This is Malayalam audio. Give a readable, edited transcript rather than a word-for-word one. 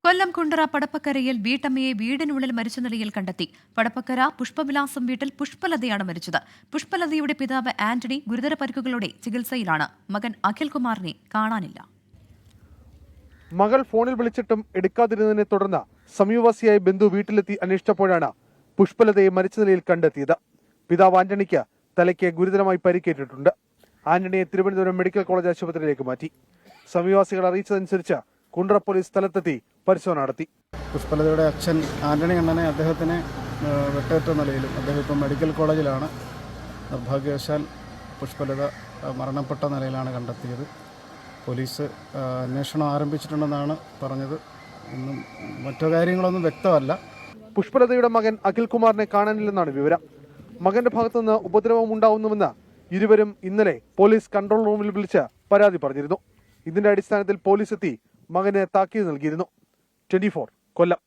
കൊല്ലം കുണ്ടറ പടപ്പക്കരയിൽ വീട്ടമ്മയെ വീടിനുള്ളിൽ മരിച്ച നിലയിൽ കണ്ടെത്തി. പടപ്പക്കര പുഷ്പവിലാസം വീട്ടിൽ പുഷ്പലതയാണ് മരിച്ചത്. പുഷ്പലതയുടെ പിതാവ് ആന്റണി ഗുരുതര പരിക്കുകളോടെ ചികിത്സയിലാണ്. മകൻ അഖിൽകുമാറിനെ കാണാനില്ല. മകൾ ഫോണിൽ വിളിച്ചിട്ടും എടുക്കാതിരുന്നതിനെ തുടർന്ന് സമീപവാസിയായ ബന്ധു വീട്ടിലെത്തി അന്വേഷിച്ചപ്പോഴാണ് പുഷ്പലതയെ മരിച്ച നിലയിൽ കണ്ടെത്തിയത്. പിതാവ് ആന്റണിക്ക് തലയ്ക്ക് ഗുരുതരമായി പരിക്കേറ്റിട്ടുണ്ട്. ആന്റണിയെ തിരുവനന്തപുരം മെഡിക്കൽ കോളേജ് ആശുപത്രിയിലേക്ക് മാറ്റി. സമീപവാസികൾ അറിയിച്ചതനുസരിച്ച് കുണ്ടറ പോലീസ് സ്ഥലത്തെത്തി പരിശോധന നടത്തി. പുഷ്പലതയുടെ അച്ഛൻ ആന്റണി അണ്ണനെ അദ്ദേഹത്തിന് വെട്ടേറ്റ നിലയിലും അദ്ദേഹം ഇപ്പം മെഡിക്കൽ കോളേജിലാണ്. നിർഭാഗ്യവശാൽ പുഷ്പലത മരണപ്പെട്ട നിലയിലാണ് കണ്ടെത്തിയത്. പോലീസ് അന്വേഷണം ആരംഭിച്ചിട്ടുണ്ടെന്നാണ് പറഞ്ഞത്. ഇന്നും മറ്റു കാര്യങ്ങളൊന്നും വ്യക്തമല്ല. പുഷ്പലതയുടെ മകൻ അഖിൽകുമാറിനെ കാണാനില്ലെന്നാണ് വിവരം. മകന്റെ ഭാഗത്തുനിന്ന് ഉപദ്രവം ഉണ്ടാവുന്നുവെന്ന് ഇരുവരും ഇന്നലെ പോലീസ് കൺട്രോൾ റൂമിൽ വിളിച്ച് പരാതി പറഞ്ഞിരുന്നു. ഇതിന്റെ അടിസ്ഥാനത്തിൽ പോലീസ് എത്തി മകന് താക്കീത് നൽകിയിരുന്നു. 24 കൊല്ലം.